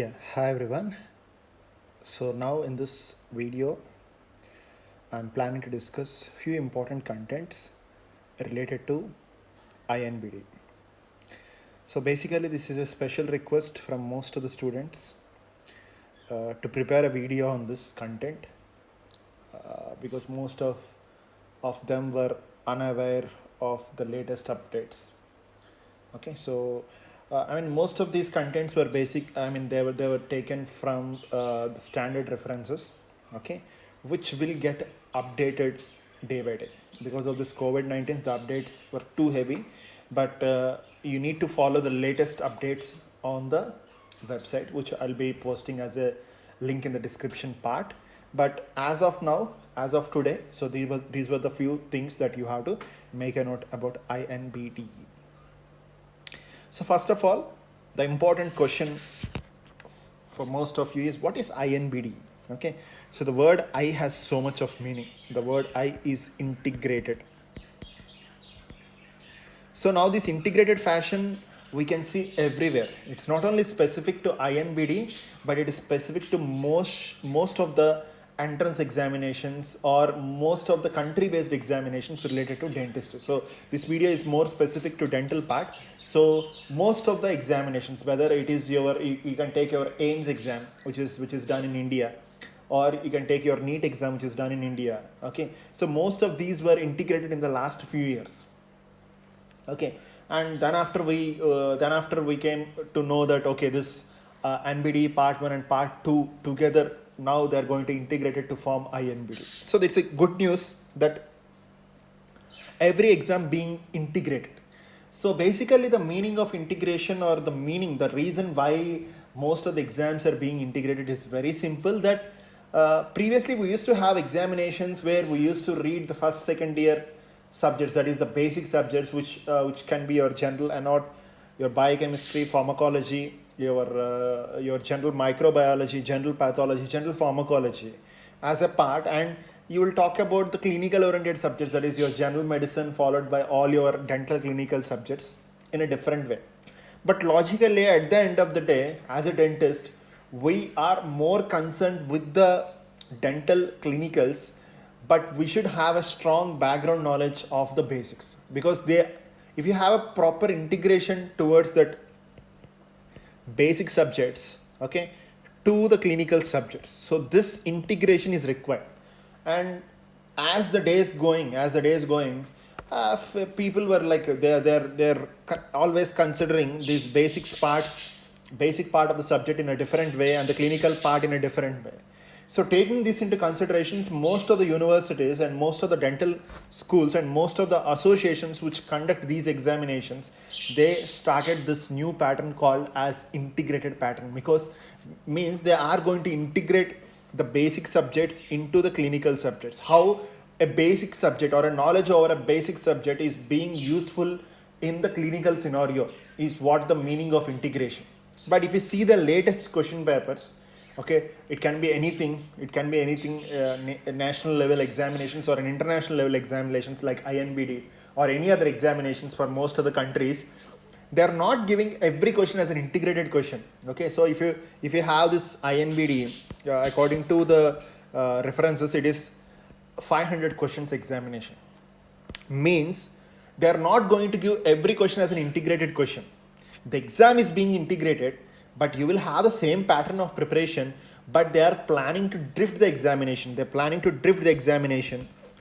Hi everyone. So now in this video, I'm planning to discuss few important contents related to INBD. So basically, this is a special request from most of the students to prepare a video on this content because most of them were unaware of the latest updates. Okay, so most of these contents were basic. They were taken from the standard references. Okay, which will get updated day by day because of this COVID-19. The updates were too heavy, but you need to follow the latest updates on the website, which I'll be posting as a link in the description part. But as of now, as of today, so these were the few things that you have to make a note about INBDE. So first of all, the important question for most of you is, what is INBD? Okay, so the word I has so much of meaning. The word I is integrated. So now this integrated fashion we can see everywhere. It's not only specific to INBD, but it is specific to most of the entrance examinations or most of the country-based examinations related to dentistry. So this video is more specific to dental part. So most of the examinations, whether it is you can take your AIMS exam, which is done in India, or you can take your NEET exam, which is done in India. Okay, so most of these were integrated in the last few years. Okay, and then after we came to know that okay, this NBDE part 1 and part 2 together, now they're going to integrate it to form INBD. So it's a good news that every exam being integrated. So basically the meaning of integration, or the reason why most of the exams are being integrated is very simple, that previously we used to have examinations where we used to read the first, second year subjects, that is the basic subjects, which can be your general and not your biochemistry, pharmacology, your general microbiology, general pathology, general pharmacology as a part, and you will talk about the clinical oriented subjects, that is your general medicine followed by all your dental clinical subjects in a different way. But logically, at the end of the day, as a dentist, we are more concerned with the dental clinicals, but we should have a strong background knowledge of the basics, because if you have a proper integration towards that basic subjects, okay, to the clinical subjects, so this integration is required. And as the days going, people were like they're always considering these basic part of the subject in a different way, and the clinical part in a different way. So taking this into considerations, most of the universities and most of the dental schools and most of the associations which conduct these examinations, they started this new pattern called as integrated pattern, because means they are going to integrate the basic subjects into the clinical subjects. How a basic subject or a knowledge over a basic subject is being useful in the clinical scenario is what the meaning of integration. But if you see the latest question papers, okay, it can be anything, national level examinations or an international level examinations like INBD or any other examinations for most of the countries, they are not giving every question as an integrated question. Okay, so if you have this INBD, according to the references, it is 500 questions examination. Means they are not going to give every question as an integrated question. The exam is being integrated, but you will have the same pattern of preparation, but they are planning to drift the examination.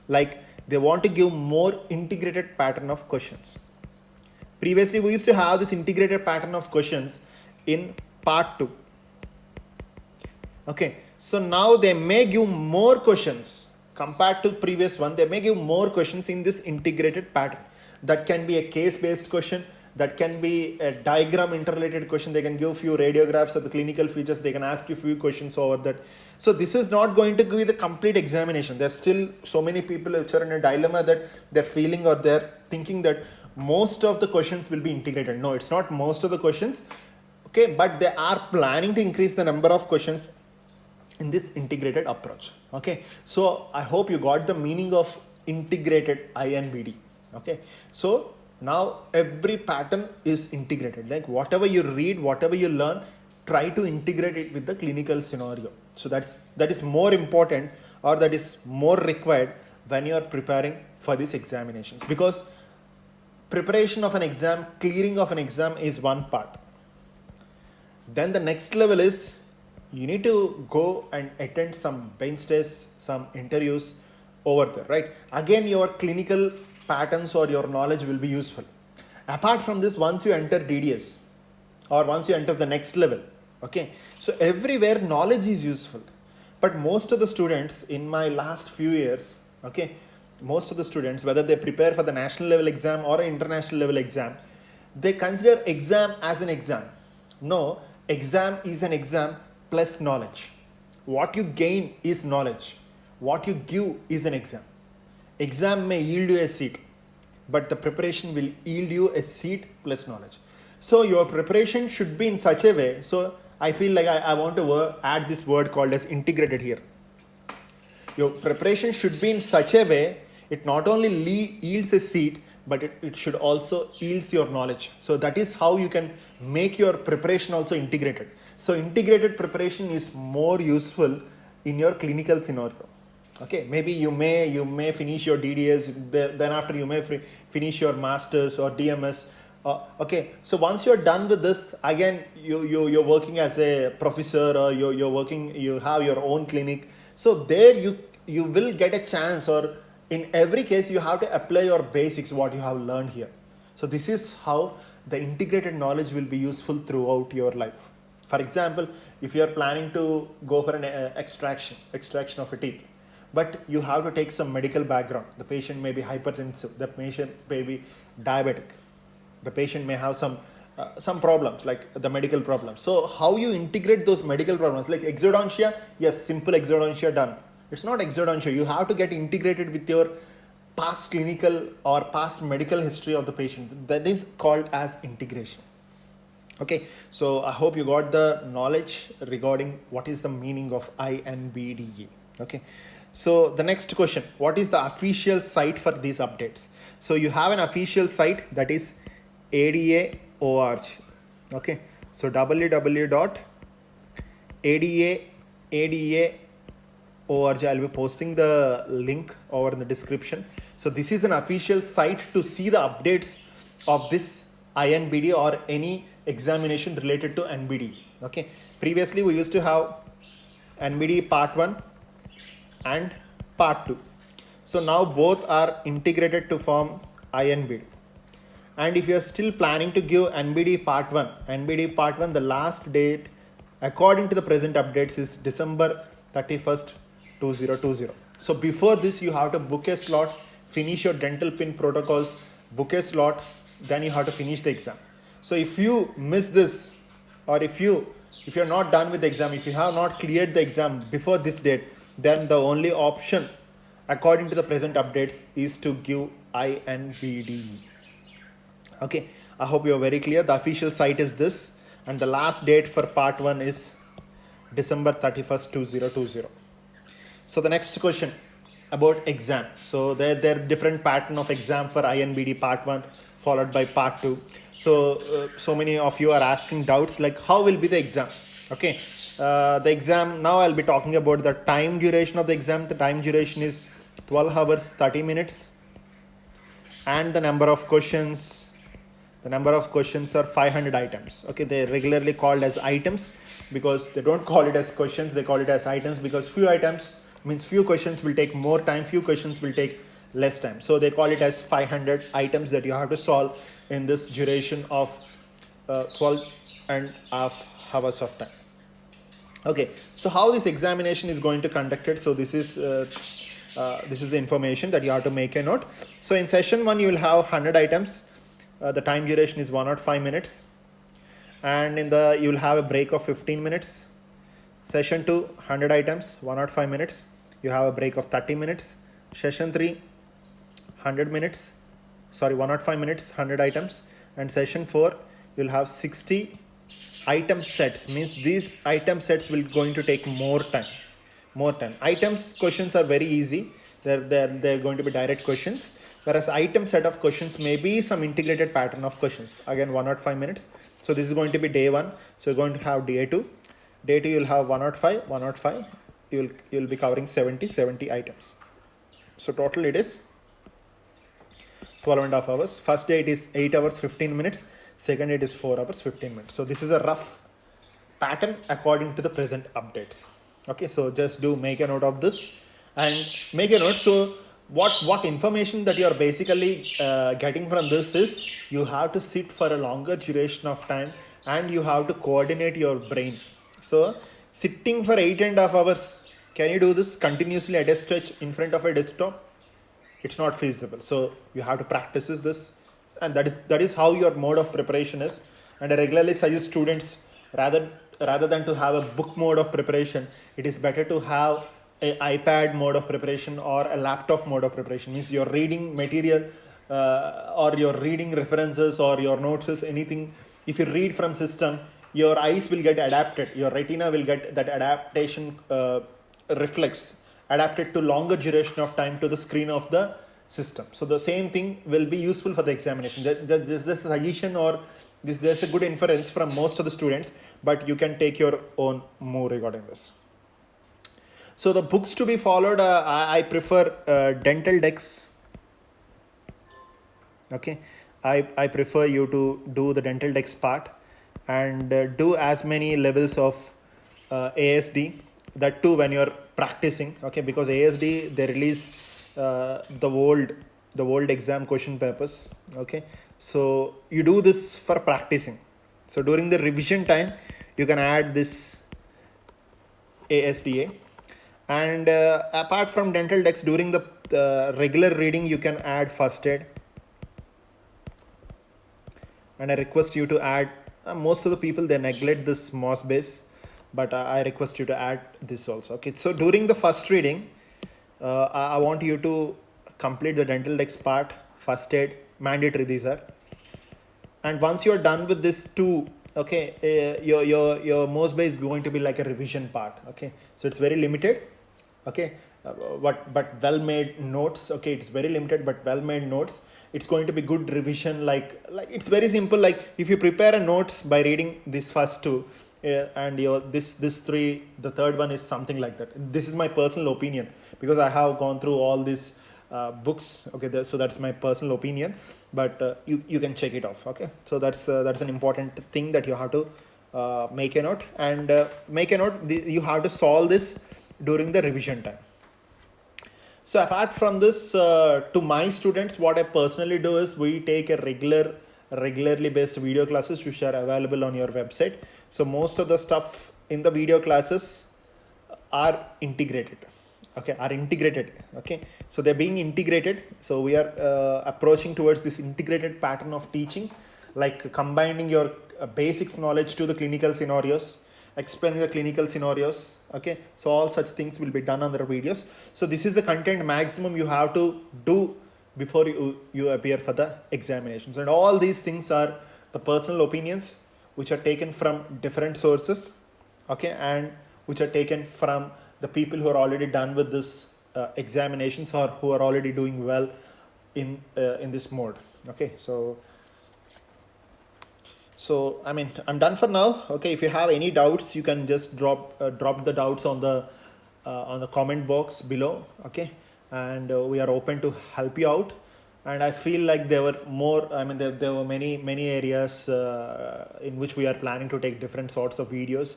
Like they want to give more integrated pattern of questions. Previously, we used to have this integrated pattern of questions in part 2. Okay, so now they may give more questions compared to previous one. They may give more questions in this integrated pattern. That can be a case-based question. That can be a diagram interrelated question. They can give few radiographs of the clinical features. They can ask you few questions over that. So this is not going to be the complete examination. There's still so many people which are in a dilemma that they're feeling or they're thinking that most of the questions will be integrated. No, it's not most of the questions. Okay, but they are planning to increase the number of questions in this integrated approach. Okay, so I hope you got the meaning of integrated INBD. Okay, so now every pattern is integrated. Like whatever you read, whatever you learn, try to integrate it with the clinical scenario. So that is more important, or that is more required when you are preparing for these examinations, because preparation of an exam, clearing of an exam is one part. Then the next level is you need to go and attend some bench tests, some interviews over there, right? Again, your clinical patterns or your knowledge will be useful. Apart from this, once you enter DDS or once you enter the next level, okay, so everywhere knowledge is useful. But most of the students in my last few years, okay, most of the students, whether they prepare for the national level exam or an international level exam, they consider exam as an exam. No, exam is an exam plus knowledge. What you gain is knowledge. What you give is an exam. Exam may yield you a seat, but the preparation will yield you a seat plus knowledge. So your preparation should be in such a way. So I feel like I want to add this word called as integrated here. Your preparation should be in such a way, it not only yields a seat, but it should also yields your knowledge. So that is how you can make your preparation also integrated. So integrated preparation is more useful in your clinical scenario. Okay, maybe you may finish your DDS, then after you may finish your masters or DMS. Okay, so once you're done with this, again you're working as a professor, or you have your own clinic. So there you will get a chance, or in every case you have to apply your basics, what you have learned here. So this is how the integrated knowledge will be useful throughout your life. For example, if you are planning to go for an extraction of a teeth, but you have to take some medical background. The patient may be hypertensive, the patient may be diabetic, the patient may have some problems like the medical problems. So how you integrate those medical problems, like exodontia, yes, simple exodontia done. It's not exodontia. You have to get integrated with your past clinical or past medical history of the patient. That is called as integration. Okay, so I hope you got the knowledge regarding what is the meaning of INBDE. Okay, so the next question, what is the official site for these updates? So you have an official site, that is ADA.org. Okay, so www.ada.org. I'll be posting the link over in the description. So this is an official site to see the updates of this INBD or any examination related to NBD. Okay, previously we used to have NBD part 1 and part 2. So now both are integrated to form INBD. And if you are still planning to give NBD part 1, the last date according to the present updates is December 31st, 2020. So before this, you have to book a slot, finish your dental pin protocols, book a slot, then you have to finish the exam. So if you miss this, or if you're not done with the exam, if you have not cleared the exam before this date, then the only option according to the present updates is to give INBDE. Okay, I hope you are very clear. The official site is this, and the last date for part 1 is December 31st, 2020. So the next question about exam. So there are different pattern of exam for INBD part 1 followed by part 2. So so many of you are asking doubts like how will be the exam? Okay, the exam, now I'll be talking about the time duration of the exam. The time duration is 12 hours 30 minutes, and the number of questions are 500 items. Okay, they're regularly called as items because they don't call it as questions, they call it as items, because few items means few questions will take more time, few questions will take less time. So they call it as 500 items that you have to solve in this duration of 12 and a half hours of time. Okay, so how this examination is going to conducted? So this is the information that you have to make a note. So in session 1 you will have 100 items. The time duration is 105 minutes, and you will have a break of 15 minutes. Session 2, 100 items, 105 minutes. You have a break of 30 minutes. Session 3, 105 minutes, 100 items. And session 4, you'll have 60 item sets. Means these item sets will going to take more time. Items questions are very easy. They're going to be direct questions. whereas item set of questions may be some integrated pattern of questions. Again, 105 minutes. So this is going to be day 1. So you're going to have day 2. Day 2 you'll have 105. You'll be covering 70 items. So total it is 12.5 hours. First day it is 8 hours 15 minutes. Second day it is 4 hours 15 minutes. So this is a rough pattern according to the present updates. Okay, so just do make a note of this and make a note. So what information that you are basically getting from this is you have to sit for a longer duration of time and you have to coordinate your brain. So sitting for 8.5 hours, can you do this continuously at a stretch in front of a desktop? It's not feasible. So you have to practice this, and that is how your mode of preparation is. And I regularly suggest students, rather than to have a book mode of preparation, it is better to have an iPad mode of preparation or a laptop mode of preparation. Means you're reading material or you're reading references or your notes is anything. If you read from system, your eyes will get adapted. Your retina will get that adaptation reflex adapted to longer duration of time to the screen of the system. So the same thing will be useful for the examination. This is a suggestion or there's a good inference from most of the students, but you can take your own move regarding this. So the books to be followed, I prefer Dental Dex. Okay, I prefer you to do the Dental Dex part and do as many levels of ASD, that too when you're practicing. Okay, because ASD they release the old exam question papers. Okay, so you do this for practicing. So during the revision time you can add this ASDA, and apart from Dental Dex, during the regular reading you can add first aid, and I request you to add most of the people they neglect this MOS base, but I request you to add this also. Okay, so during the first reading I want you to complete the Dental Dex part, first aid, mandatory these are. And once you're done with this two, okay, your MOS base is going to be like a revision part. Okay, so it's very limited. Okay, but well made notes. Okay, it's very limited but well made notes. It's going to be good revision. Like it's very simple. Like if you prepare a notes by reading this first two, and this three, the third one is something like that. This is my personal opinion because I have gone through all these books. Okay, so that's my personal opinion, but you can check it off. Okay, so that's an important thing that you have to make a note, and make a note. You have to solve this during the revision time. So apart from this, to my students, what I personally do is we take a regularly based video classes which are available on your website. So most of the stuff in the video classes are integrated. Okay, so they're being integrated. So we are approaching towards this integrated pattern of teaching, like combining your basics knowledge to the clinical scenarios, explaining the clinical scenarios. Okay, so all such things will be done on the videos. So this is the content maximum you have to do before you appear for the examinations, and all these things are the personal opinions which are taken from different sources. Okay, and which are taken from the people who are already done with this examinations or who are already doing well in this mode. Okay, so I mean I'm done for now. Okay, if you have any doubts you can just drop the doubts on the comment box below. Okay, and we are open to help you out. And I feel like there were more, I mean there were many areas in which we are planning to take different sorts of videos,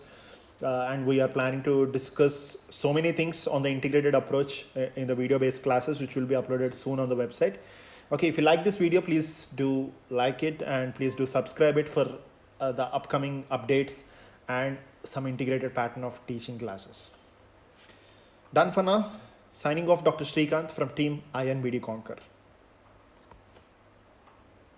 and we are planning to discuss so many things on the integrated approach in the video based classes which will be uploaded soon on the website. Okay, if you like this video, please do like it and please do subscribe it for the upcoming updates and some integrated pattern of teaching classes. Done for now. Signing off, Dr. Srikanth from team INBD CONQUER.